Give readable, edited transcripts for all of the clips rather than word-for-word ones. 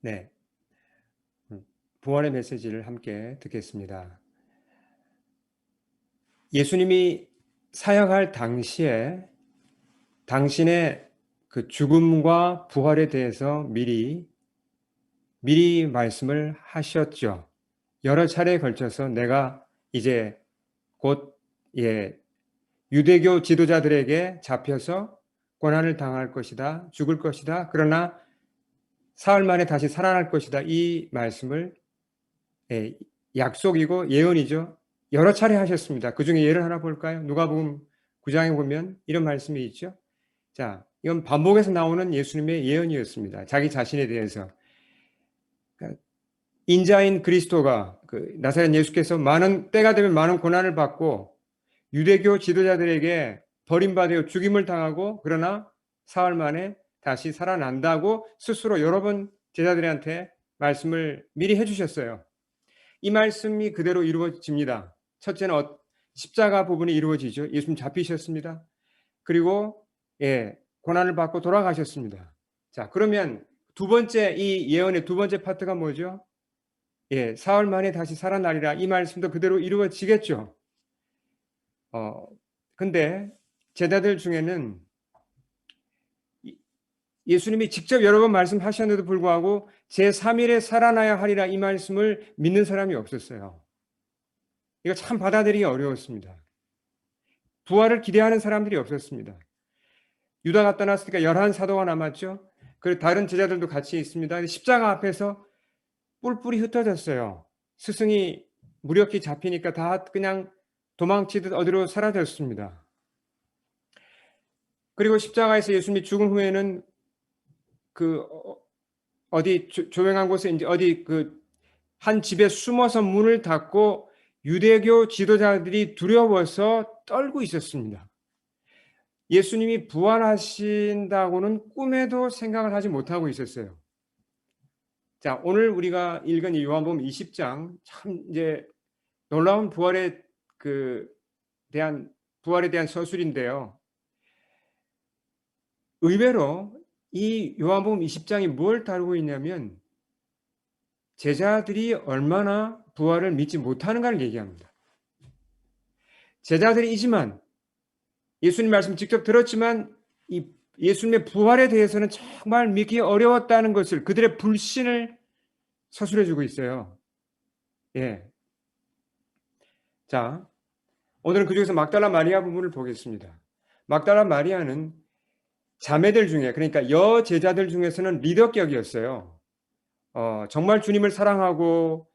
네, 부활의 메시지를 함께 듣겠습니다. 예수님이 사역할 당시에 당신의 그 죽음과 부활에 대해서 미리 말씀을 하셨죠. 여러 차례에 걸쳐서 내가 이제 곧 유대교 지도자들에게 잡혀서 고난을 당할 것이다, 죽을 것이다. 그러나 사흘 만에 다시 살아날 것이다. 이 말씀을 약속이고 예언이죠. 여러 차례 하셨습니다. 그 중에 예를 하나 볼까요? 누가복음 9장에 보면 이런 말씀이 있죠. 자, 이건 반복해서 나오는 예수님의 예언이었습니다. 자기 자신에 대해서. 그러니까 인자인 그리스도가 나사렛 예수께서 때가 되면 많은 고난을 받고 유대교 지도자들에게 버림받아 죽임을 당하고 그러나 사흘 만에 다시 살아난다고 스스로 여러 번 제자들한테 말씀을 미리 해주셨어요. 이 말씀이 그대로 이루어집니다. 첫째는 십자가 부분이 이루어지죠. 예수님 잡히셨습니다. 그리고 고난을 받고 돌아가셨습니다. 자, 그러면 두 번째 이 예언의 두 번째 파트가 뭐죠? 사흘 만에 다시 살아나리라. 이 말씀도 그대로 이루어지겠죠. 근데 제자들 중에는 예수님이 직접 여러 번 말씀하셨는데도 불구하고 제3일에 살아나야 하리라 이 말씀을 믿는 사람이 없었어요. 이거 참 받아들이기 어려웠습니다. 부활을 기대하는 사람들이 없었습니다. 유다가 떠났으니까 11사도가 남았죠. 그리고 다른 제자들도 같이 있습니다. 십자가 앞에서 뿔뿔이 흩어졌어요. 스승이 무력히 잡히니까 다 그냥 도망치듯 어디로 사라졌습니다. 그리고 십자가에서 예수님이 죽은 후에는 어디 조용한 곳에 이제 어디 한 집에 숨어서 문을 닫고 유대교 지도자들이 두려워서 떨고 있었습니다. 예수님이 부활하신다고는 꿈에도 생각을 하지 못하고 있었어요. 자, 오늘 우리가 읽은 이 요한복음 20장 참 이제 놀라운 부활에 대한 서술인데요. 의외로 이 요한복음 20장이 뭘 다루고 있냐면 제자들이 얼마나 부활을 믿지 못하는가를 얘기합니다. 제자들이지만 예수님 말씀 직접 들었지만 이 예수님의 부활에 대해서는 정말 믿기 어려웠다는 것을 그들의 불신을 서술해 주고 있어요. 자, 오늘은 그중에서 막달라 마리아 부분을 보겠습니다. 막달라 마리아는 자매들 중에 그러니까 여제자들 중에서는 리더격이었어요. 정말 주님을 사랑하고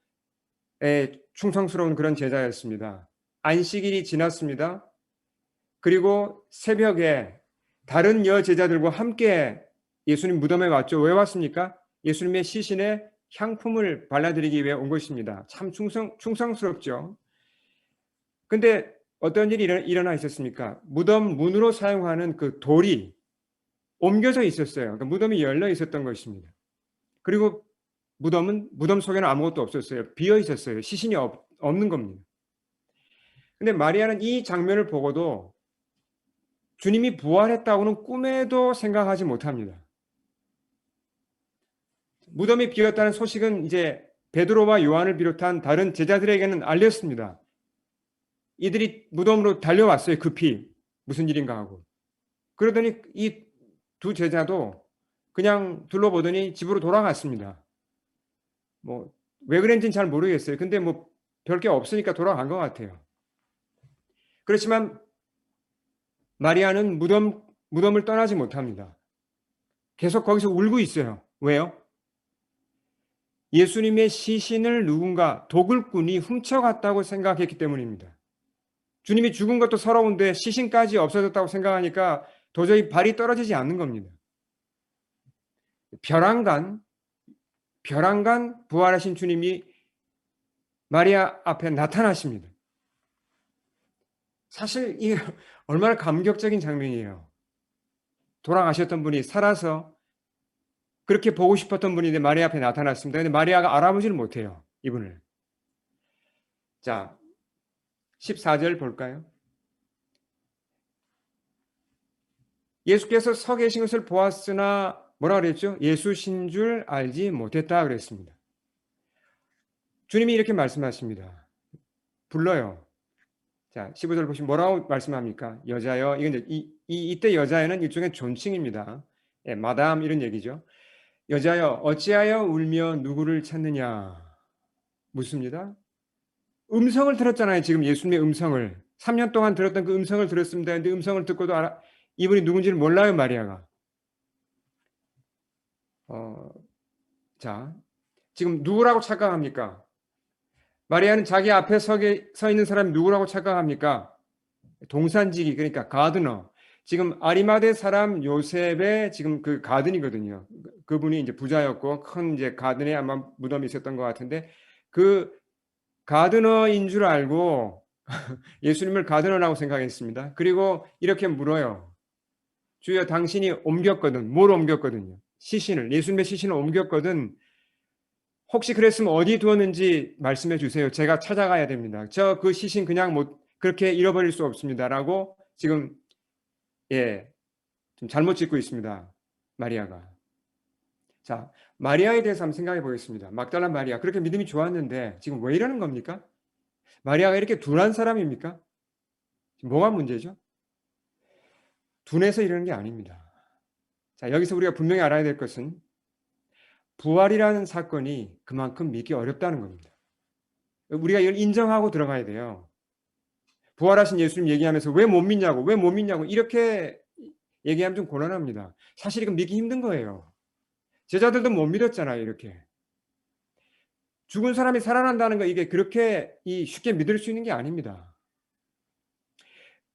충성스러운 그런 제자였습니다. 안식일이 지났습니다. 그리고 새벽에 다른 여제자들과 함께 예수님 무덤에 왔죠. 왜 왔습니까? 예수님의 시신에 향품을 발라드리기 위해 온 것입니다. 참 충성스럽죠. 근데 어떤 일이 일어나 있었습니까? 무덤 문으로 사용하는 그 돌이 옮겨져 있었어요. 그러니까 무덤이 열려 있었던 것입니다. 그리고 무덤 속에는 아무것도 없었어요. 비어 있었어요. 시신이 없는 겁니다. 근데 마리아는 이 장면을 보고도 주님이 부활했다고는 꿈에도 생각하지 못합니다. 무덤이 비었다는 소식은 이제 베드로와 요한을 비롯한 다른 제자들에게는 알렸습니다. 이들이 무덤으로 달려왔어요. 급히 무슨 일인가 하고. 그러더니 이 두 제자도 그냥 둘러보더니 집으로 돌아갔습니다. 왜 그랬는지는 잘 모르겠어요. 근데 별게 없으니까 돌아간 것 같아요. 그렇지만 마리아는 무덤을 떠나지 못합니다. 계속 거기서 울고 있어요. 왜요? 예수님의 시신을 누군가 도굴꾼이 훔쳐갔다고 생각했기 때문입니다. 주님이 죽은 것도 서러운데 시신까지 없어졌다고 생각하니까 도저히 발이 떨어지지 않는 겁니다. 벼랑간 부활하신 주님이 마리아 앞에 나타나십니다. 사실 이게 얼마나 감격적인 장면이에요. 돌아가셨던 분이 살아서 그렇게 보고 싶었던 분인데 마리아 앞에 나타났습니다. 근데 마리아가 알아보지를 못해요. 이분을. 자, 14절 볼까요? 예수께서 서 계신 것을 보았으나 뭐라 그랬죠? 예수신 줄 알지 못했다 그랬습니다. 주님이 이렇게 말씀하십니다. 불러요. 자, 15절 보시면 뭐라고 말씀합니까? 여자여, 이건 이때 여자여는 일종의 존칭입니다. 예, 마담 이런 얘기죠. 여자여, 어찌하여 울며 누구를 찾느냐? 묻습니다. 음성을 들었잖아요. 지금 예수님의 음성을. 3년 동안 들었던 그 음성을 들었습니다. 근데 음성을 듣고도 이분이 누군지를 몰라요, 마리아가. 자, 지금 누구라고 착각합니까? 마리아는 자기 앞에 서 있는 사람이 누구라고 착각합니까? 동산지기, 그러니까 가드너. 지금 아리마대 사람 요셉의 지금 그 가든이거든요. 그분이 이제 부자였고 큰 이제 가든에 아마 무덤이 있었던 것 같은데 그 가드너인 줄 알고 예수님을 가드너라고 생각했습니다. 그리고 이렇게 물어요. 주여, 당신이 옮겼거든. 뭘 옮겼거든요? 시신을, 예수님의 시신을 옮겼거든. 혹시 그랬으면 어디 두었는지 말씀해 주세요. 제가 찾아가야 됩니다. 저 그 시신 그냥 못 그렇게 잃어버릴 수 없습니다라고 지금 좀 잘못 짓고 있습니다. 마리아가. 자, 마리아에 대해서 한번 생각해 보겠습니다. 막달라 마리아, 그렇게 믿음이 좋았는데 지금 왜 이러는 겁니까? 마리아가 이렇게 둔한 사람입니까? 뭐가 문제죠? 둔해서 이러는 게 아닙니다. 자, 여기서 우리가 분명히 알아야 될 것은 부활이라는 사건이 그만큼 믿기 어렵다는 겁니다. 우리가 이걸 인정하고 들어가야 돼요. 부활하신 예수님 얘기하면서 왜 못 믿냐고, 왜 못 믿냐고 이렇게 얘기하면 좀 곤란합니다. 사실 이건 믿기 힘든 거예요. 제자들도 못 믿었잖아요, 이렇게. 죽은 사람이 살아난다는 거, 이게 그렇게 쉽게 믿을 수 있는 게 아닙니다.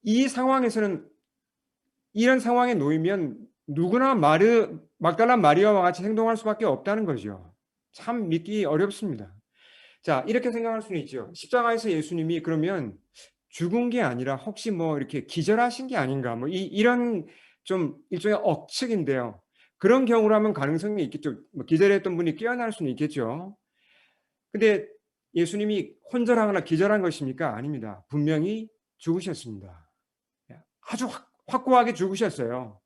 이 상황에서는, 이런 상황에 놓이면 누구나 막달라 마리아와 같이 행동할 수밖에 없다는 거죠. 참 믿기 어렵습니다. 자, 이렇게 생각할 수는 있죠. 십자가에서 예수님이 그러면 죽은 게 아니라 혹시 뭐 이렇게 기절하신 게 아닌가, 뭐 이런 좀 일종의 억측인데요. 그런 경우라면 가능성이 있겠죠. 뭐 기절했던 분이 깨어날 수는 있겠죠. 근데 예수님이 혼절하거나 기절한 것입니까? 아닙니다. 분명히 죽으셨습니다. 아주 확고하게 죽으셨어요.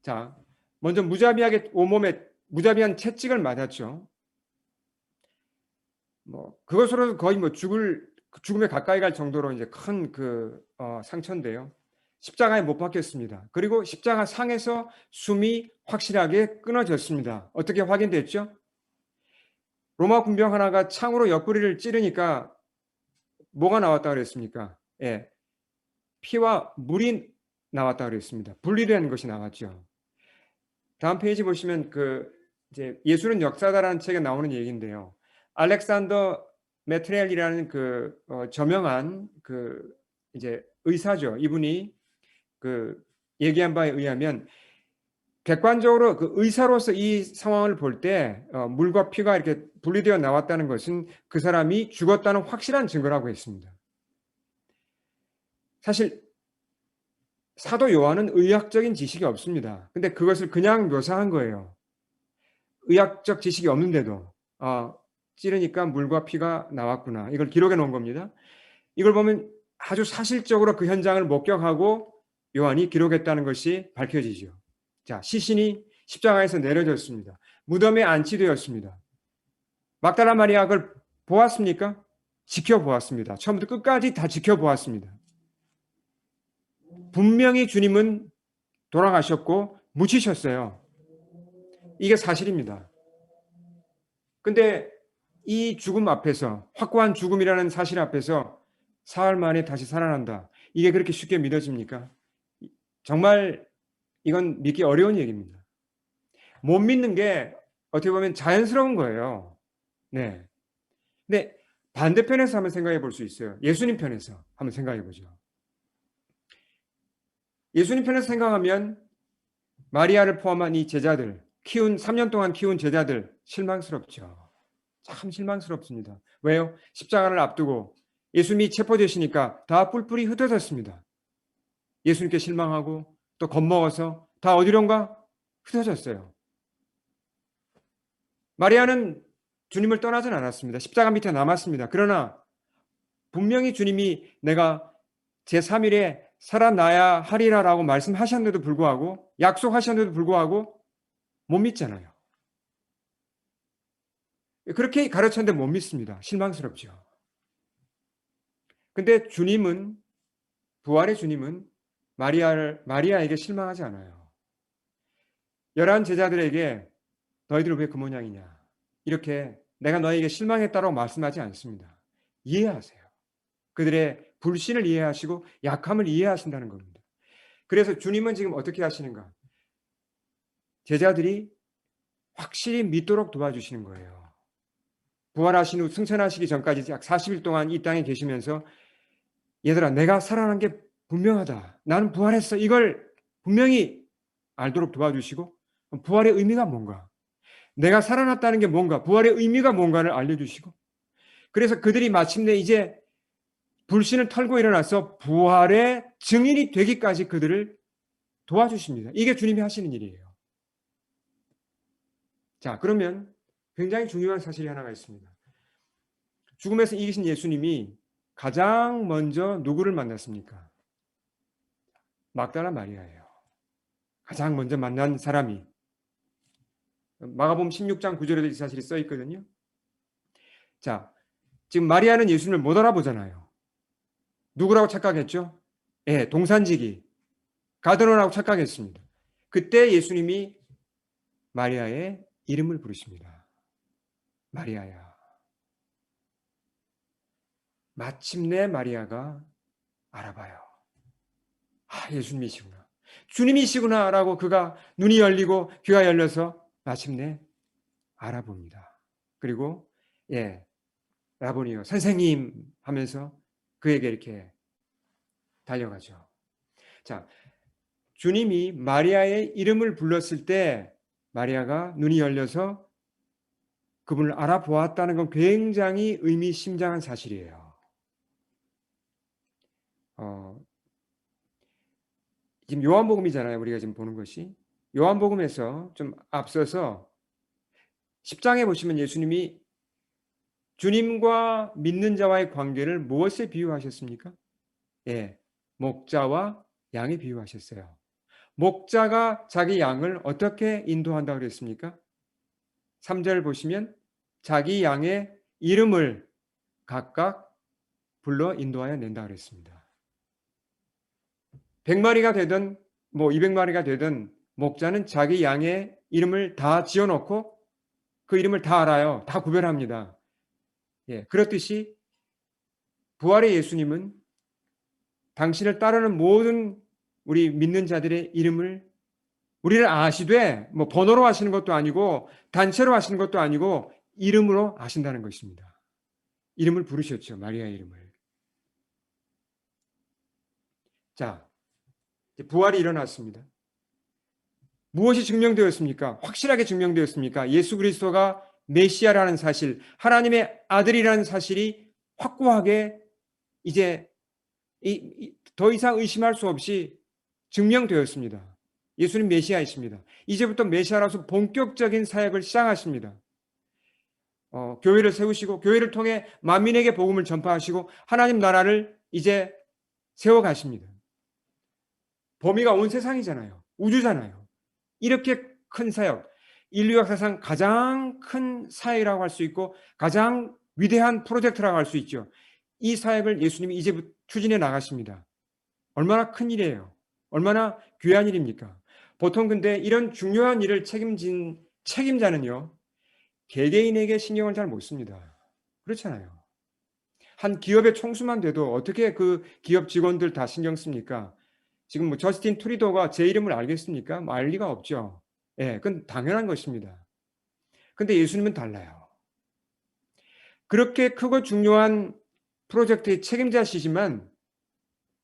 자, 먼저 무자비하게 온몸에 무자비한 채찍을 맞았죠. 뭐 그것으로도 거의 뭐 죽음에 가까이 갈 정도로 이제 큰 상처인데요. 십자가에 못 박혔습니다. 그리고 십자가 상에서 숨이 확실하게 끊어졌습니다. 어떻게 확인됐죠? 로마 군병 하나가 창으로 옆구리를 찌르니까 뭐가 나왔다 그랬습니까? 예, 피와 물이 나왔다 그랬습니다. 분리된 것이 나왔죠. 다음 페이지 보시면 이제 예수는 역사다라는 책에 나오는 얘기인데요. 알렉산더 메트렐이라는 저명한 이제 의사죠. 이분이 얘기한 바에 의하면 객관적으로 의사로서 이 상황을 볼 때 물과 피가 이렇게 분리되어 나왔다는 것은 그 사람이 죽었다는 확실한 증거라고 했습니다. 사실 사도 요한은 의학적인 지식이 없습니다. 근데 그것을 그냥 묘사한 거예요. 의학적 지식이 없는데도 찌르니까 물과 피가 나왔구나. 이걸 기록해 놓은 겁니다. 이걸 보면 아주 사실적으로 그 현장을 목격하고 요한이 기록했다는 것이 밝혀지죠. 자, 시신이 십자가에서 내려졌습니다. 무덤에 안치되었습니다. 막달라 마리아 그걸 보았습니까? 지켜보았습니다. 처음부터 끝까지 다 지켜보았습니다. 분명히 주님은 돌아가셨고 묻히셨어요. 이게 사실입니다. 근데 이 죽음 앞에서, 확고한 죽음이라는 사실 앞에서 사흘 만에 다시 살아난다. 이게 그렇게 쉽게 믿어집니까? 정말 이건 믿기 어려운 얘기입니다. 못 믿는 게 어떻게 보면 자연스러운 거예요. 네. 근데 반대편에서 한번 생각해 볼 수 있어요. 예수님 편에서 한번 생각해 보죠. 예수님 편에서 생각하면 마리아를 포함한 이 제자들, 3년 동안 키운 제자들 실망스럽죠. 참 실망스럽습니다. 왜요? 십자가를 앞두고 예수님이 체포되시니까 다 뿔뿔이 흩어졌습니다. 예수님께 실망하고 또 겁먹어서 다 어디론가 흩어졌어요. 마리아는 주님을 떠나진 않았습니다. 십자가 밑에 남았습니다. 그러나 분명히 주님이 내가 제3일에 살아나야 하리라라고 말씀하셨는데도 불구하고, 약속하셨는데도 불구하고 못 믿잖아요. 그렇게 가르쳤는데 못 믿습니다. 실망스럽죠. 근데 주님은, 부활의 주님은 마리아에게 실망하지 않아요. 11 제자들에게 너희들은 왜 그 모양이냐, 이렇게 내가 너희에게 실망했다라고 말씀하지 않습니다. 이해하세요. 그들의 불신을 이해하시고 약함을 이해하신다는 겁니다. 그래서 주님은 지금 어떻게 하시는가? 제자들이 확실히 믿도록 도와주시는 거예요. 부활하신 후 승천하시기 전까지 약 40일 동안 이 땅에 계시면서 얘들아, 내가 살아난 게 분명하다, 나는 부활했어, 이걸 분명히 알도록 도와주시고, 부활의 의미가 뭔가, 내가 살아났다는 게 뭔가, 부활의 의미가 뭔가를 알려주시고, 그래서 그들이 마침내 이제 불신을 털고 일어나서 부활의 증인이 되기까지 그들을 도와주십니다. 이게 주님이 하시는 일이에요. 자, 그러면 굉장히 중요한 사실이 하나가 있습니다. 죽음에서 이기신 예수님이 가장 먼저 누구를 만났습니까? 막달라 마리아예요. 가장 먼저 만난 사람이. 마가복음 16장 9절에도 이 사실이 써 있거든요. 자, 지금 마리아는 예수님을 못 알아보잖아요. 누구라고 착각했죠? 예, 동산지기 가드론이라고 착각했습니다. 그때 예수님이 마리아의 이름을 부르십니다. 마리아야. 마침내 마리아가 알아봐요. 아, 예수님이시구나, 주님이시구나 라고 그가 눈이 열리고 귀가 열려서 마침내 알아봅니다. 그리고 예, 라보니요, 선생님 하면서 그에게 이렇게 달려가죠. 자, 주님이 마리아의 이름을 불렀을 때 마리아가 눈이 열려서 그분을 알아보았다는 건 굉장히 의미심장한 사실이에요. 지금 요한복음이잖아요, 우리가 지금 보는 것이. 요한복음에서 좀 앞서서 10장에 보시면 예수님이 주님과 믿는 자와의 관계를 무엇에 비유하셨습니까? 예, 목자와 양에 비유하셨어요. 목자가 자기 양을 어떻게 인도한다고 그랬습니까? 3절 보시면 자기 양의 이름을 각각 불러 인도하여 낸다 그랬습니다. 100마리가 되든 뭐 200마리가 되든 목자는 자기 양의 이름을 다 지어놓고 그 이름을 다 알아요. 다 구별합니다. 예, 그렇듯이 부활의 예수님은 당신을 따르는 모든 우리 믿는 자들의 이름을 우리를 아시되, 뭐 번호로 아시는 것도 아니고 단체로 아시는 것도 아니고 이름으로 아신다는 것입니다. 이름을 부르셨죠, 마리아의 이름을. 자, 부활이 일어났습니다. 무엇이 증명되었습니까? 확실하게 증명되었습니까? 예수 그리스도가 메시아라는 사실, 하나님의 아들이라는 사실이 확고하게 이제 더 이상 의심할 수 없이 증명되었습니다. 예수님 메시아이십니다. 이제부터 메시아로서 본격적인 사역을 시작하십니다. 교회를 세우시고 교회를 통해 만민에게 복음을 전파하시고 하나님 나라를 이제 세워가십니다. 범위가 온 세상이잖아요. 우주잖아요. 이렇게 큰 사역, 인류 역사상 가장 큰 사역이라고 할 수 있고 가장 위대한 프로젝트라고 할 수 있죠. 이 사역을 예수님이 이제부터 추진해 나가십니다. 얼마나 큰 일이에요. 얼마나 귀한 일입니까? 보통 근데 이런 중요한 일을 책임진 책임자는요, 개개인에게 신경을 잘 못 씁니다. 그렇잖아요. 한 기업의 총수만 돼도 어떻게 그 기업 직원들 다 신경 씁니까? 지금 뭐 저스틴 트루도가 제 이름을 알겠습니까? 뭐 알 리가 없죠. 예, 그건 당연한 것입니다. 근데 예수님은 달라요. 그렇게 크고 중요한 프로젝트의 책임자시지만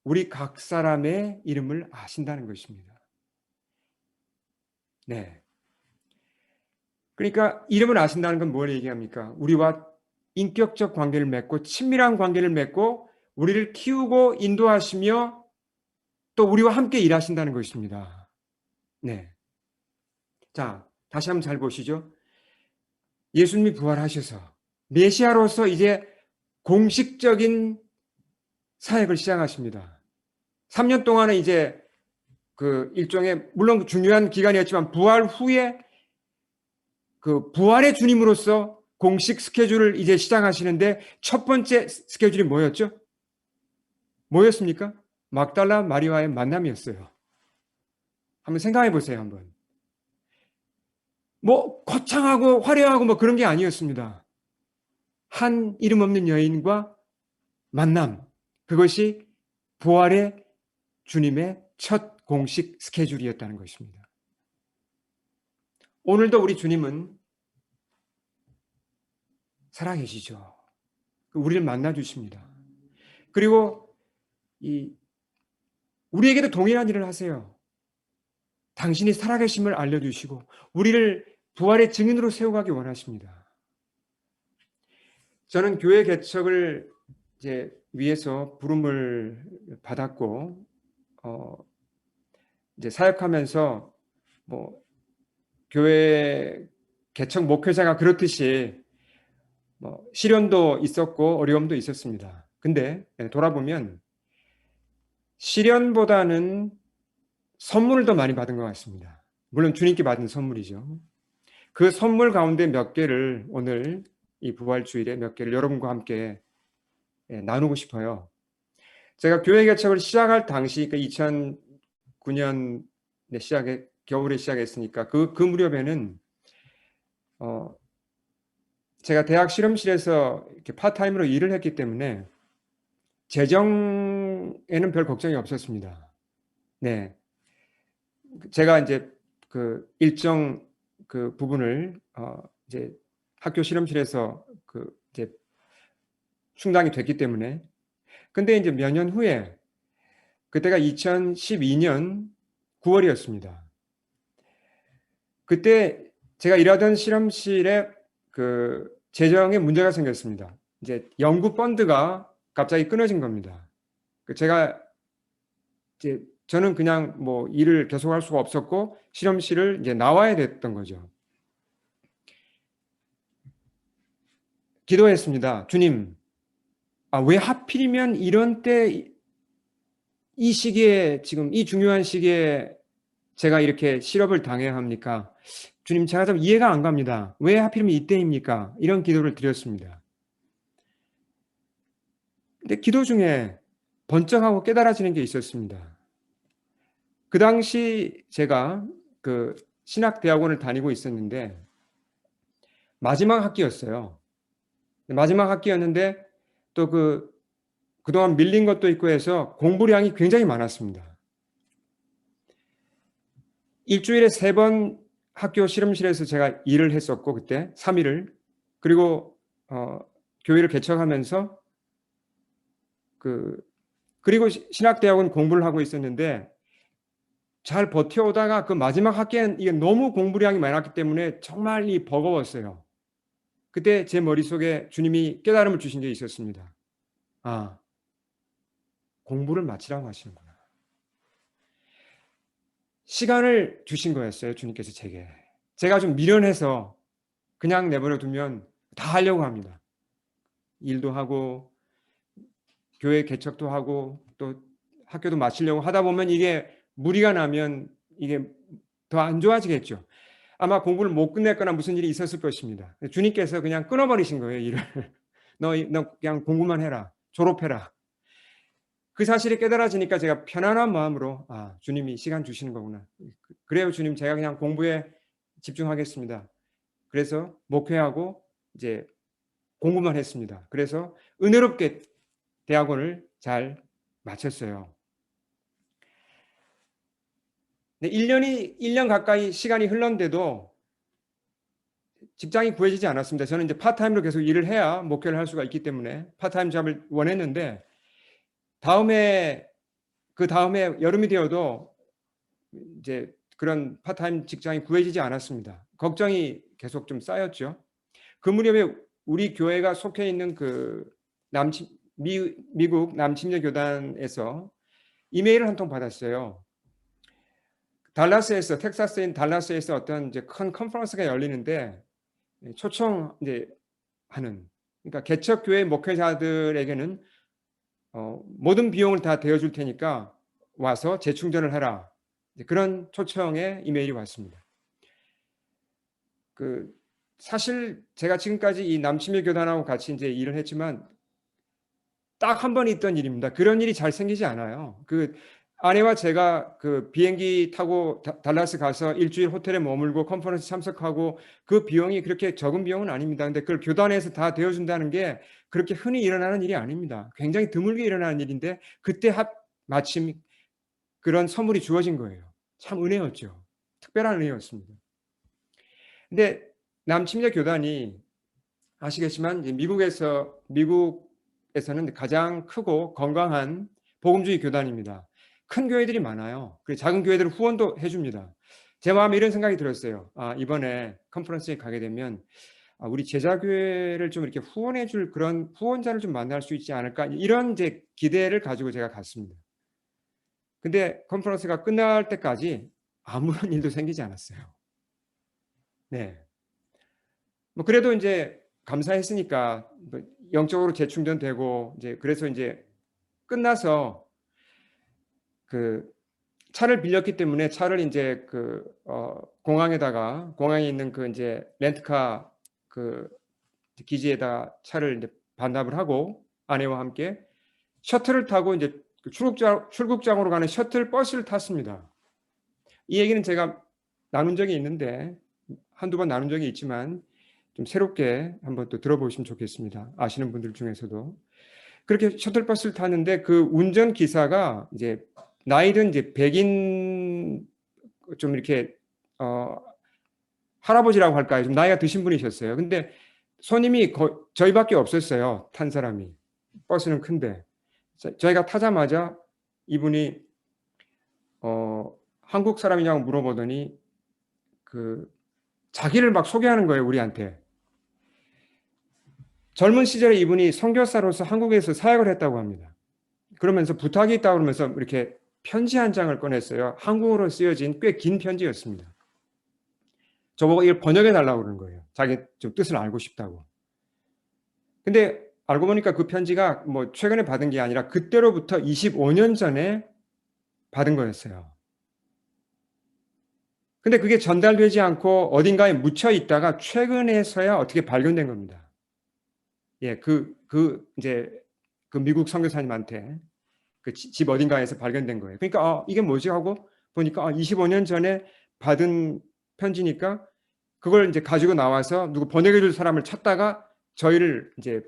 우리 각 사람의 이름을 아신다는 것입니다. 네. 그러니까 이름을 아신다는 건 뭘 얘기합니까? 우리와 인격적 관계를 맺고 친밀한 관계를 맺고 우리를 키우고 인도하시며 또 우리와 함께 일하신다는 것입니다. 네. 자, 다시 한번 잘 보시죠. 예수님이 부활하셔서 메시아로서 이제 공식적인 사역을 시작하십니다. 3년 동안은 이제 그 일종의 물론 중요한 기간이었지만 부활 후에 그 부활의 주님으로서 공식 스케줄을 이제 시작하시는데 첫 번째 스케줄이 뭐였죠? 뭐였습니까? 막달라 마리아와의 만남이었어요. 한번 생각해 보세요, 한번. 뭐 거창하고 화려하고 뭐 그런 게 아니었습니다. 한 이름 없는 여인과 만남. 그것이 부활의 주님의 첫 공식 스케줄이었다는 것입니다. 오늘도 우리 주님은 살아계시죠. 우리를 만나 주십니다. 그리고 우리에게도 동일한 일을 하세요. 당신이 살아계심을 알려주시고 우리를 부활의 증인으로 세워가기 원하십니다. 저는 교회 개척을 이제 위해서 부름을 받았고 이제 사역하면서 뭐 교회 개척 목회자가 그렇듯이 뭐 시련도 있었고 어려움도 있었습니다. 근데 돌아보면 시련보다는 선물을 더 많이 받은 것 같습니다. 물론 주님께 받은 선물이죠. 그 선물 가운데 몇 개를 오늘 이 부활주일에 몇 개를 여러분과 함께 나누고 싶어요. 제가 교회 개척을 시작할 당시, 그 2009년에 겨울에 시작했으니까 그 무렵에는 제가 대학 실험실에서 이렇게 파트타임으로 일을 했기 때문에 재정에는 별 걱정이 없었습니다. 네. 제가 이제 그 일정 그 부분을 이제 학교 실험실에서 그 이제 충당이 됐기 때문에. 근데 이제 몇 년 후에 그때가 2012년 9월이었습니다. 그때 제가 일하던 실험실에 그 재정에 문제가 생겼습니다. 이제 연구 펀드가 갑자기 끊어진 겁니다. 제가 이제 저는 그냥 뭐 일을 계속할 수가 없었고 실험실을 이제 나와야 됐던 거죠. 기도했습니다. 주님, 왜 하필이면 이런 때 이 시기에 지금 이 중요한 시기에 제가 이렇게 실업을 당해야 합니까? 주님, 제가 좀 이해가 안 갑니다. 왜 하필이면 이때입니까? 이런 기도를 드렸습니다. 근데 기도 중에 번쩍하고 깨달아지는 게 있었습니다. 그 당시 제가 그 신학대학원을 다니고 있었는데 마지막 학기였어요. 마지막 학기였는데 또 그동안 밀린 것도 있고 해서 공부량이 굉장히 많았습니다. 일주일에 3번 학교 실험실에서 제가 일을 했었고 그때 3일을 그리고 교회를 개척하면서 그리고 신학대학원 공부를 하고 있었는데 잘 버텨오다가 그 마지막 학기에는 이게 너무 공부량이 많았기 때문에 정말 버거웠어요. 그때 제 머릿속에 주님이 깨달음을 주신 게 있었습니다. 공부를 마치라고 하시는구나. 시간을 주신 거였어요. 주님께서 제게. 제가 좀 미련해서 그냥 내버려 두면 다 하려고 합니다. 일도 하고 교회 개척도 하고 또 학교도 마치려고 하다 보면 이게 무리가 나면 이게 더 안 좋아지겠죠. 아마 공부를 못 끝냈거나 무슨 일이 있었을 것입니다. 주님께서 그냥 끊어버리신 거예요, 일을. 너 그냥 공부만 해라. 졸업해라. 그 사실이 깨달아지니까 제가 편안한 마음으로 주님이 시간 주시는 거구나. 그래요, 주님. 제가 그냥 공부에 집중하겠습니다. 그래서 목회하고 이제 공부만 했습니다. 그래서 은혜롭게 대학원을 잘 마쳤어요. 1년 가까이 시간이 흘렀는데도 직장이 구해지지 않았습니다. 저는 이제 파트타임으로 계속 일을 해야 목회를 할 수가 있기 때문에 파트타임 잡을 원했는데 그 다음에 여름이 되어도 이제 그런 파트타임 직장이 구해지지 않았습니다. 걱정이 계속 좀 쌓였죠. 그 무렵에 우리 교회가 속해 있는 미국 남침녀 교단에서 이메일을 한 통 받았어요. 텍사스인 달라스에서 어떤 이제 큰 컨퍼런스가 열리는데 초청 이제 하는, 그러니까 개척 교회 목회자들에게는 모든 비용을 다 대어줄 테니까 와서 재충전을 해라. 그런 초청의 이메일이 왔습니다. 사실 제가 지금까지 이 남침의 교단하고 같이 이제 일을 했지만 딱 한 번 있던 일입니다. 그런 일이 잘 생기지 않아요. 아내와 제가 비행기 타고 달라스 가서 일주일 호텔에 머물고 컨퍼런스 참석하고 그 비용이 그렇게 적은 비용은 아닙니다. 근데 그걸 교단에서 다 되어준다는 게 그렇게 흔히 일어나는 일이 아닙니다. 굉장히 드물게 일어나는 일인데 그때 마침 그런 선물이 주어진 거예요. 참 은혜였죠. 특별한 은혜였습니다. 근데 남침례 교단이 아시겠지만 미국에서는 가장 크고 건강한 복음주의 교단입니다. 큰 교회들이 많아요. 그리고 작은 교회들은 후원도 해줍니다. 제 마음에 이런 생각이 들었어요. 이번에 컨퍼런스에 가게 되면 우리 제자교회를 좀 이렇게 후원해줄 그런 후원자를 좀 만날 수 있지 않을까 이런 이제 기대를 가지고 제가 갔습니다. 근데 컨퍼런스가 끝날 때까지 아무런 일도 생기지 않았어요. 네. 그래도 이제 감사했으니까 영적으로 재충전되고 이제 그래서 이제 끝나서 차를 빌렸기 때문에 차를 이제 공항에 있는 이제 렌트카 기지에다 차를 이제 반납을 하고 아내와 함께 셔틀을 타고 이제 출국장으로 가는 셔틀 버스를 탔습니다. 이 얘기는 제가 나눈 적이 있는데 한두 번 나눈 적이 있지만 좀 새롭게 한번 또 들어보시면 좋겠습니다. 아시는 분들 중에서도. 그렇게 셔틀버스를 타는데 운전 기사가 이제 나이든 이제 백인 좀 이렇게 할아버지라고 할까요? 좀 나이가 드신 분이셨어요. 근데 손님이 저희밖에 없었어요. 탄 사람이. 버스는 큰데. 저희가 타자마자 이분이 한국 사람이냐고 물어보더니 자기를 막 소개하는 거예요, 우리한테. 젊은 시절에 이분이 선교사로서 한국에서 사역을 했다고 합니다. 그러면서 부탁이 있다고 그러면서 이렇게 편지 한 장을 꺼냈어요. 한국어로 쓰여진 꽤 긴 편지였습니다. 저보고 이걸 번역해 달라고 그러는 거예요. 자기 좀 뜻을 알고 싶다고. 근데 알고 보니까 그 편지가 뭐 최근에 받은 게 아니라 그때로부터 25년 전에 받은 거였어요. 근데 그게 전달되지 않고 어딘가에 묻혀 있다가 최근에서야 어떻게 발견된 겁니다. 예, 이제 미국 선교사님한테 집 어딘가에서 발견된 거예요. 그러니까 이게 뭐지 하고 보니까 25년 전에 받은 편지니까 그걸 이제 가지고 나와서 누구 번역해 줄 사람을 찾다가 저희를 이제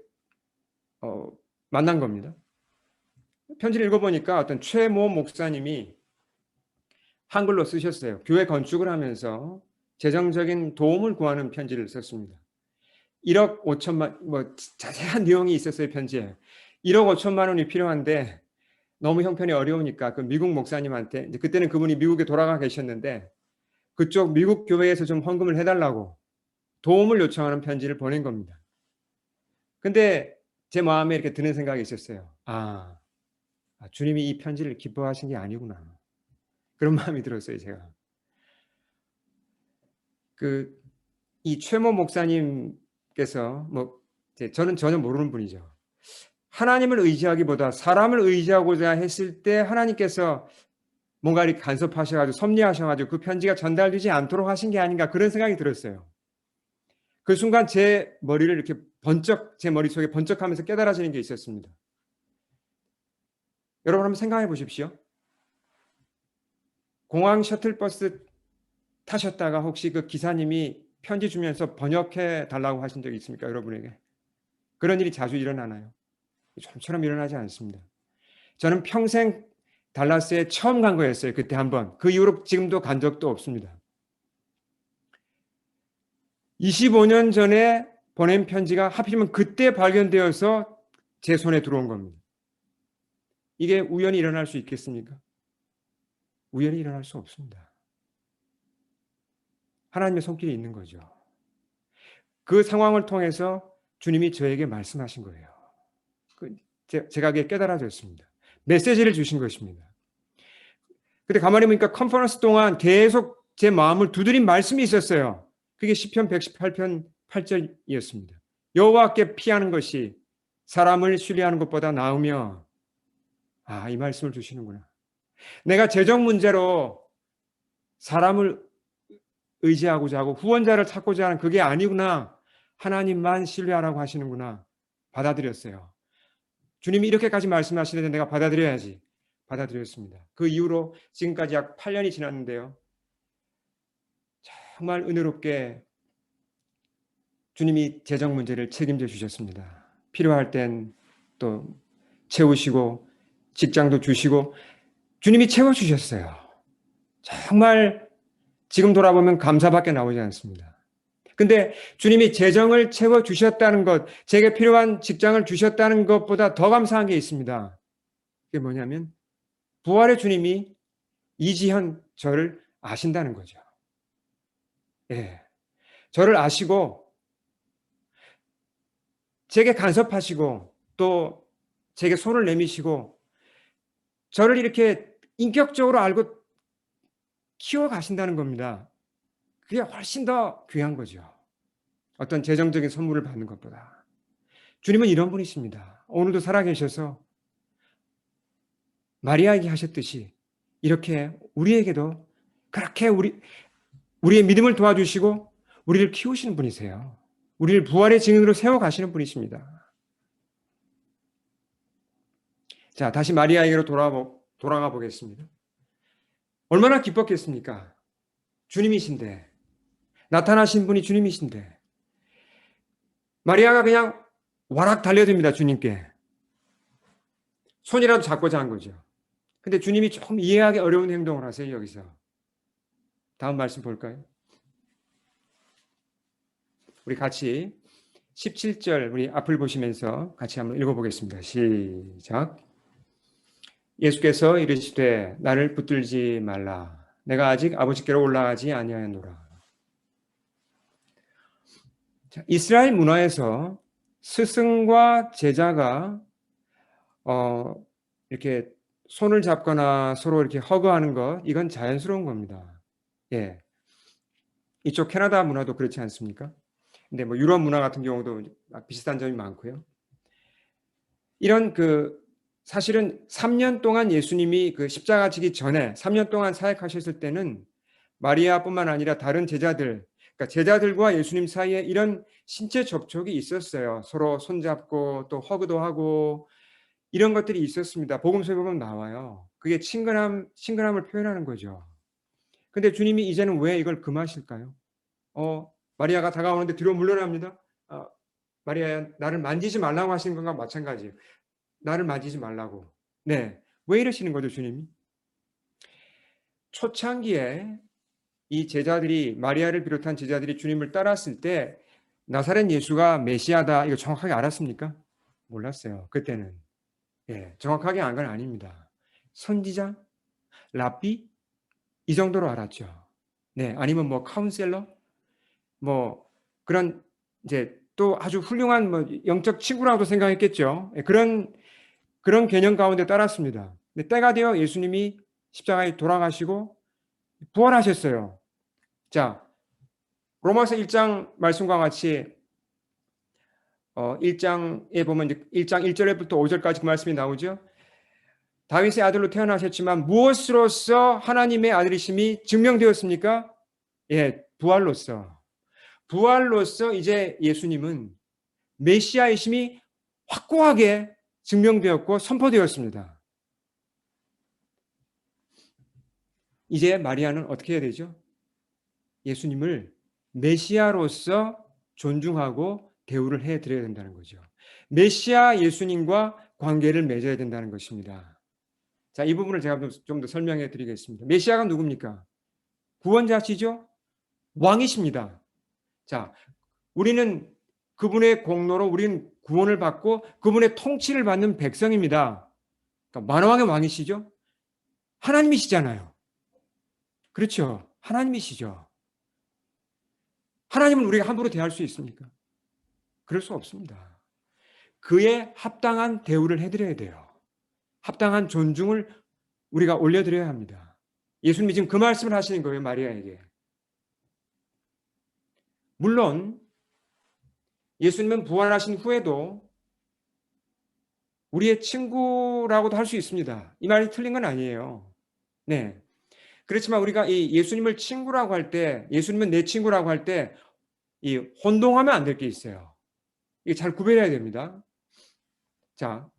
만난 겁니다. 편지를 읽어보니까 어떤 최모 목사님이 한글로 쓰셨어요. 교회 건축을 하면서 재정적인 도움을 구하는 편지를 썼습니다. 1억 5천만 자세한 내용이 있었어요. 편지에 1억 5천만 원이 필요한데 너무 형편이 어려우니까 미국 목사님한테 그때는 그분이 미국에 돌아가 계셨는데 그쪽 미국 교회에서 좀 헌금을 해달라고 도움을 요청하는 편지를 보낸 겁니다. 근데 제 마음에 이렇게 드는 생각이 있었어요. 주님이 이 편지를 기뻐하신 게 아니구나. 그런 마음이 들었어요, 제가. 이 최모 목사님께서 저는 전혀 모르는 분이죠. 하나님을 의지하기보다 사람을 의지하고자 했을 때 하나님께서 뭔가 이렇게 간섭하셔가지고 섭리하셔가지고 그 편지가 전달되지 않도록 하신 게 아닌가 그런 생각이 들었어요. 그 순간 제 머리를 이렇게 제 머릿속에 번쩍하면서 깨달아지는 게 있었습니다. 여러분 한번 생각해 보십시오. 공항 셔틀버스 타셨다가 혹시 그 기사님이 편지 주면서 번역해 달라고 하신 적이 있습니까? 여러분에게. 그런 일이 자주 일어나나요? 좀처럼 일어나지 않습니다. 저는 평생 달라스에 처음 간 거였어요. 그때 한번. 그 이후로 지금도 간 적도 없습니다. 25년 전에 보낸 편지가 하필이면 그때 발견되어서 제 손에 들어온 겁니다. 이게 우연히 일어날 수 있겠습니까? 우연히 일어날 수 없습니다. 하나님의 손길이 있는 거죠. 그 상황을 통해서 주님이 저에게 말씀하신 거예요. 제가 그게 깨달아졌습니다. 메시지를 주신 것입니다. 근데 가만히 보니까 컨퍼런스 동안 계속 제 마음을 두드린 말씀이 있었어요. 그게 시편 118편 8절이었습니다. 여호와께 피하는 것이 사람을 신뢰하는 것보다 나으며 이 말씀을 주시는구나. 내가 재정 문제로 사람을 의지하고자 하고 후원자를 찾고자 하는 그게 아니구나. 하나님만 신뢰하라고 하시는구나. 받아들였어요. 주님이 이렇게까지 말씀하시는데 내가 받아들여야지. 받아들였습니다. 그 이후로 지금까지 약 8년이 지났는데요. 정말 은혜롭게 주님이 재정 문제를 책임져 주셨습니다. 필요할 땐 또 채우시고 직장도 주시고 주님이 채워주셨어요. 정말 지금 돌아보면 감사밖에 나오지 않습니다. 근데 주님이 재정을 채워주셨다는 것, 제게 필요한 직장을 주셨다는 것보다 더 감사한 게 있습니다. 그게 뭐냐면 부활의 주님이 이지현 저를 아신다는 거죠. 예, 저를 아시고 제게 간섭하시고 또 제게 손을 내미시고 저를 이렇게 인격적으로 알고 키워가신다는 겁니다. 그게 훨씬 더 귀한 거죠. 어떤 재정적인 선물을 받는 것보다. 주님은 이런 분이십니다. 오늘도 살아계셔서 마리아에게 하셨듯이 이렇게 우리에게도 그렇게 우리의 믿음을 도와주시고 우리를 키우시는 분이세요. 우리를 부활의 증인으로 세워가시는 분이십니다. 자, 다시 마리아에게로 돌아가 보겠습니다. 얼마나 기뻤겠습니까? 주님이신데, 나타나신 분이 주님이신데, 마리아가 그냥 와락 달려듭니다, 주님께. 손이라도 잡고자 한 거죠. 근데 주님이 조금 이해하기 어려운 행동을 하세요, 여기서. 다음 말씀 볼까요? 우리 같이 17절 우리 앞을 보시면서 같이 한번 읽어보겠습니다. 시작. 예수께서 이르시되 나를 붙들지 말라. 내가 아직 아버지께로 올라가지 아니하였노라. 이스라엘 문화에서 스승과 제자가 이렇게 손을 잡거나 서로 이렇게 허그하는 것, 이건 자연스러운 겁니다. 예. 이쪽 캐나다 문화도 그렇지 않습니까? 근데 뭐 유럽 문화 같은 경우도 비슷한 점이 많고요. 이런 사실은 3년 동안 예수님이 그 십자가 지기 전에 3년 동안 사역하셨을 때는 마리아뿐만 아니라 다른 제자들, 그러니까 제자들과 예수님 사이에 이런 신체 접촉이 있었어요. 서로 손잡고 또 허그도 하고 이런 것들이 있었습니다. 복음서에 보면 나와요. 그게 친근함을 표현하는 거죠. 근데 주님이 이제는 왜 이걸 금하실까요? 마리아가 다가오는데 뒤로 물러납니다. 마리아야, 나를 만지지 말라고 하시는 것과 마찬가지예요. 나를 만지지 말라고. 네. 왜 이러시는 거죠, 주님이? 초창기에 이 제자들이, 마리아를 비롯한 제자들이 주님을 따랐을 때 나사렛 예수가 메시아다, 이거 정확하게 알았습니까? 몰랐어요. 그때는. 예, 정확하게 안 건 아닙니다. 선지자, 랍비 이 정도로 알았죠. 네, 아니면 뭐 카운셀러, 뭐 그런 이제 또 아주 훌륭한 뭐 영적 친구라고도 생각했겠죠. 예, 그런 개념 가운데 따랐습니다. 근데 때가 되어 예수님이 십자가에 돌아가시고 부활하셨어요. 자, 로마서 1장 말씀과 같이 1장에 보면 이제 1장 1절부터 5절까지 그 말씀이 나오죠. 다윗의 아들로 태어나셨지만 무엇으로서 하나님의 아들이심이 증명되었습니까? 예, 부활로서. 부활로서 이제 예수님은 메시아이심이 확고하게 증명되었고 선포되었습니다. 이제 마리아는 어떻게 해야 되죠? 예수님을 메시아로서 존중하고 대우를 해드려야 된다는 거죠. 메시아 예수님과 관계를 맺어야 된다는 것입니다. 자, 이 부분을 제가 좀 더 설명해 드리겠습니다. 메시아가 누굽니까? 구원자시죠? 왕이십니다. 자, 우리는 그분의 공로로 우리는 구원을 받고 그분의 통치를 받는 백성입니다. 그러니까 만왕의 왕이시죠? 하나님이시잖아요. 그렇죠? 하나님이시죠. 하나님은 우리가 함부로 대할 수 있습니까? 그럴 수 없습니다. 그에 합당한 대우를 해드려야 돼요. 합당한 존중을 우리가 올려드려야 합니다. 예수님이 지금 그 말씀을 하시는 거예요, 마리아에게. 물론 예수님은 부활하신 후에도 우리의 친구라고도 할 수 있습니다. 이 말이 틀린 건 아니에요. 네. 그렇지만 우리가 이 예수님을 친구라고 할 때, 예수님은 내 친구라고 할 때, 이 혼동하면 안 될 게 있어요. 이게 잘 구별해야 됩니다. 자,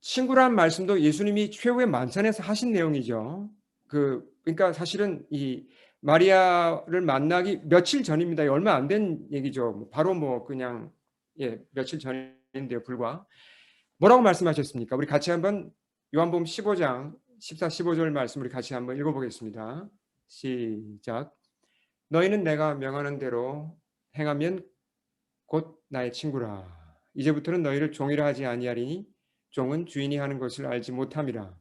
친구란 말씀도 예수님이 최후의 만찬에서 하신 내용이죠. 그러니까 사실은 이 마리아를 만나기 며칠 전입니다. 얼마 안 된 얘기죠. 바로 뭐 그냥 며칠 전인데요, 불과. 뭐라고 말씀하셨습니까? 우리 같이 한번 요한복음 15장 14, 15절 말씀 우리 같이 한번 읽어보겠습니다. 시작. 너희는 내가 명하는 대로 행하면 곧 나의 친구라. 이제부터는 너희를 종이라 하지 아니하리니 종은 주인이 하는 것을 알지 못함이라.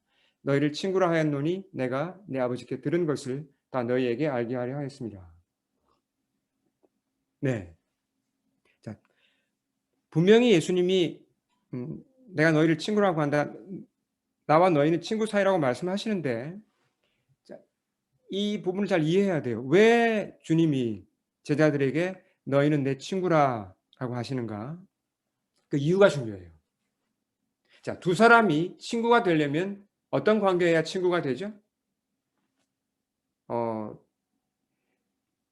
너희를 친구라 하였노니 내가 내 아버지께 들은 것을 다 너희에게 알게 하려 하였습니다. 네. 자, 분명히 예수님이 내가 너희를 친구라고 한다. 나와 너희는 친구 사이라고 말씀하시는데 자, 이 부분을 잘 이해해야 돼요. 왜 주님이 제자들에게 너희는 내 친구라고 하시는가? 그 이유가 중요해요. 자, 두 사람이 친구가 되려면 어떤 관계여야 친구가 되죠?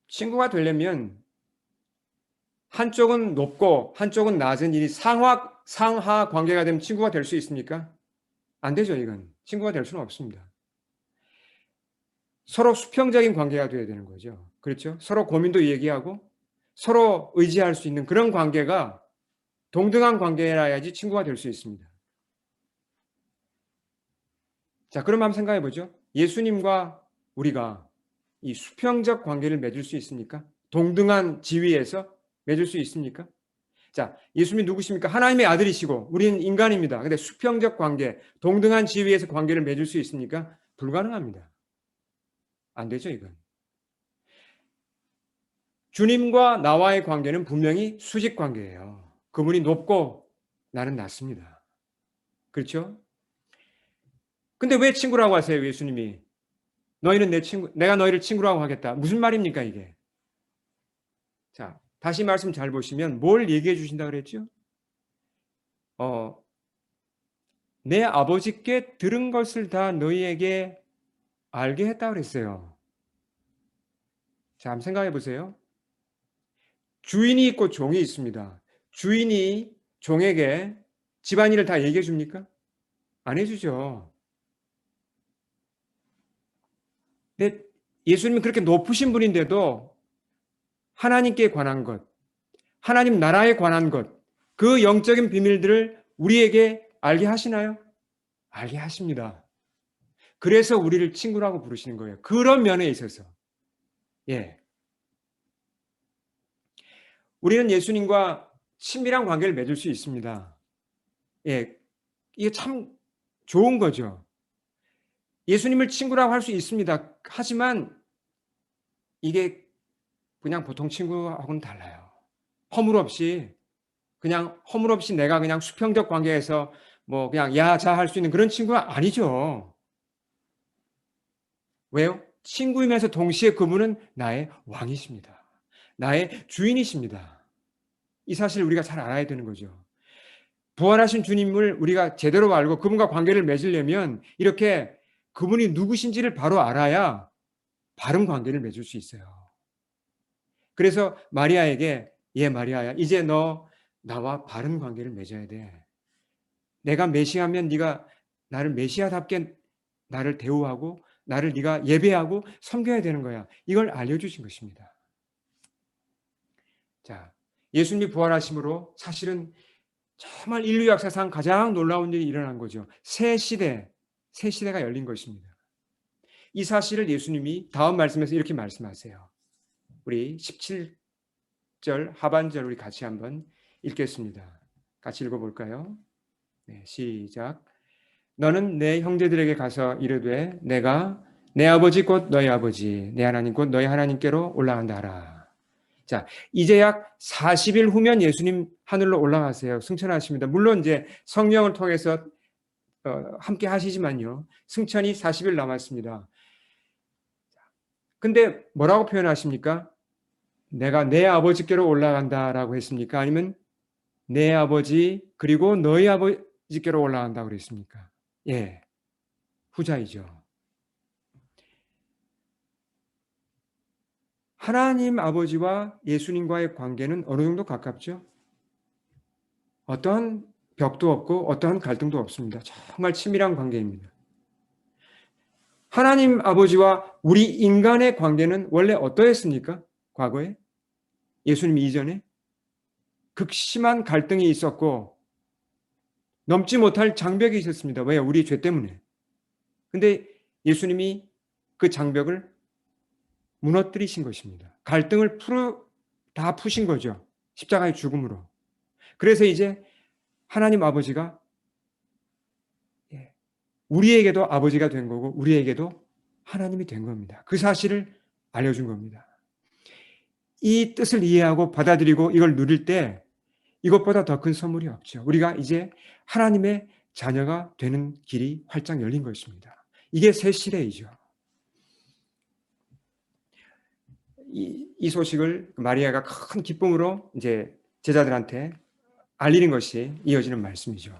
친구가 되려면 한쪽은 높고 한쪽은 낮은 일이 상하 관계가 되면 친구가 될 수 있습니까? 안 되죠, 이건. 친구가 될 수는 없습니다. 서로 수평적인 관계가 되어야 되는 거죠. 그렇죠? 서로 고민도 얘기하고 서로 의지할 수 있는 그런 관계가 동등한 관계라야지 친구가 될 수 있습니다. 자, 그럼 한번 생각해 보죠. 예수님과 우리가 이 수평적 관계를 맺을 수 있습니까? 동등한 지위에서 맺을 수 있습니까? 자, 예수님이 누구십니까? 하나님의 아들이시고 우리는 인간입니다. 근데 수평적 관계, 동등한 지위에서 관계를 맺을 수 있습니까? 불가능합니다. 안 되죠, 이건. 주님과 나와의 관계는 분명히 수직 관계예요. 그분이 높고 나는 낮습니다. 그렇죠? 근데 왜 친구라고 하세요, 예수님이? 너희는 내 친구, 내가 너희를 친구라고 하겠다. 무슨 말입니까, 이게? 자, 다시 말씀 잘 보시면 뭘 얘기해 주신다 그랬죠? 내 아버지께 들은 것을 다 너희에게 알게 했다 그랬어요. 자, 한번 생각해 보세요. 주인이 있고 종이 있습니다. 주인이 종에게 집안일을 다 얘기해 줍니까? 안 해주죠. 근데 예수님은 그렇게 높으신 분인데도 하나님께 관한 것, 하나님 나라에 관한 것, 그 영적인 비밀들을 우리에게 알게 하시나요? 알게 하십니다. 그래서 우리를 친구라고 부르시는 거예요. 그런 면에 있어서. 예. 우리는 예수님과 친밀한 관계를 맺을 수 있습니다. 예. 이게 참 좋은 거죠. 예수님을 친구라고 할 수 있습니다. 하지만 이게 그냥 보통 친구하고는 달라요. 허물없이 내가 그냥 수평적 관계에서 뭐 그냥 야자 할 수 있는 그런 친구가 아니죠. 왜요? 친구이면서 동시에 그분은 나의 왕이십니다. 나의 주인이십니다. 이 사실을 우리가 잘 알아야 되는 거죠. 부활하신 주님을 우리가 제대로 알고 그분과 관계를 맺으려면 이렇게 그분이 누구신지를 바로 알아야 바른 관계를 맺을 수 있어요. 그래서 마리아에게 마리아야 이제 너 나와 바른 관계를 맺어야 돼. 내가 메시아면 네가 나를 메시아답게 나를 대우하고 나를 네가 예배하고 섬겨야 되는 거야. 이걸 알려주신 것입니다. 자, 예수님이 부활하심으로 사실은 정말 인류 역사상 가장 놀라운 일이 일어난 거죠. 새 시대가 열린 것입니다. 이 사실을 예수님이 다음 말씀에서 이렇게 말씀하세요. 우리 17절 하반절 우리 같이 한번 읽겠습니다. 같이 읽어볼까요? 네, 시작. 너는 내 형제들에게 가서 이르되 내가 내 아버지 곧 너희 아버지 내 하나님 곧 너희 하나님께로 올라간다 하라. 자, 이제 약 40일 후면 예수님 하늘로 올라가세요. 승천하십니다. 물론 이제 성령을 통해서 함께 하시지만요. 승천이 40일 남았습니다. 근데 뭐라고 표현하십니까? 내가 내 아버지께로 올라간다라고 했습니까? 아니면 내 아버지 그리고 너희 아버지께로 올라간다고 그랬습니까? 예, 후자이죠. 하나님 아버지와 예수님과의 관계는 어느 정도 가깝죠? 어떠한 벽도 없고 어떠한 갈등도 없습니다. 정말 친밀한 관계입니다. 하나님 아버지와 우리 인간의 관계는 원래 어떠했습니까? 과거에? 예수님 이전에? 극심한 갈등이 있었고 넘지 못할 장벽이 있었습니다. 왜? 우리 죄 때문에. 근데 예수님이 그 장벽을 무너뜨리신 것입니다. 갈등을 다 푸신 거죠. 십자가의 죽음으로. 그래서 이제 하나님 아버지가 우리에게도 아버지가 된 거고 우리에게도 하나님이 된 겁니다. 그 사실을 알려준 겁니다. 이 뜻을 이해하고 받아들이고 이걸 누릴 때 이것보다 더 큰 선물이 없죠. 우리가 이제 하나님의 자녀가 되는 길이 활짝 열린 것입니다. 이게 새 시대이죠. 이 소식을 마리아가 큰 기쁨으로 이제 제자들한테 알리는 것이 이어지는 말씀이죠.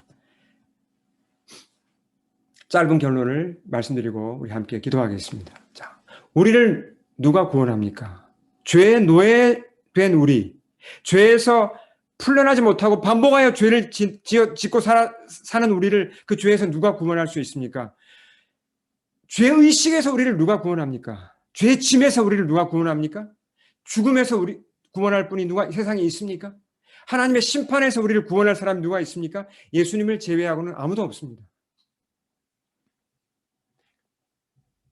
짧은 결론을 말씀드리고 우리 함께 기도하겠습니다. 자, 우리를 누가 구원합니까? 죄의 노예된 우리, 죄에서 풀려나지 못하고 반복하여 죄를 짓고 사는 우리를 그 죄에서 누가 구원할 수 있습니까? 죄의식에서 우리를 누가 구원합니까? 죄짐에서 우리를 누가 구원합니까? 죽음에서 우리 구원할 분이 누가 세상에 있습니까? 하나님의 심판에서 우리를 구원할 사람이 누가 있습니까? 예수님을 제외하고는 아무도 없습니다.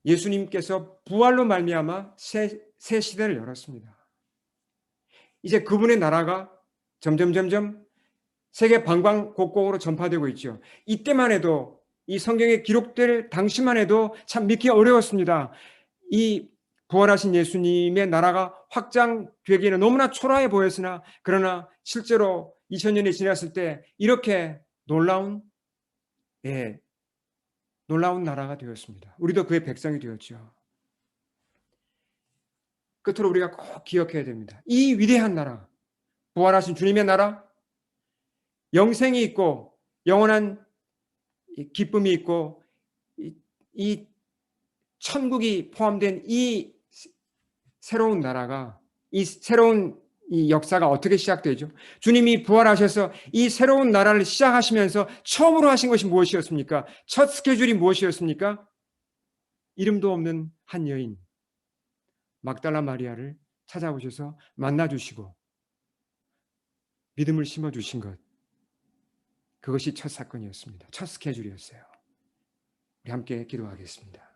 예수님께서 부활로 말미암아 새 시대를 열었습니다. 이제 그분의 나라가 점점 세계 방방곡곡으로 전파되고 있죠. 이때만 해도 이 성경에 기록될 당시만 해도 참 믿기 어려웠습니다. 이 부활하신 예수님의 나라가 확장되기에는 너무나 초라해 보였으나 그러나 실제로 2000년이 지났을 때 이렇게 놀라운 나라가 되었습니다. 우리도 그의 백성이 되었죠. 끝으로 우리가 꼭 기억해야 됩니다. 이 위대한 나라, 부활하신 주님의 나라, 영생이 있고 영원한 기쁨이 있고 이 천국이 포함된 이 새로운 나라가 이 새로운 이 역사가 어떻게 시작되죠? 주님이 부활하셔서 이 새로운 나라를 시작하시면서 처음으로 하신 것이 무엇이었습니까? 첫 스케줄이 무엇이었습니까? 이름도 없는 한 여인 막달라 마리아를 찾아오셔서 만나주시고 믿음을 심어주신 것, 그것이 첫 사건이었습니다. 첫 스케줄이었어요. 우리 함께 기도하겠습니다.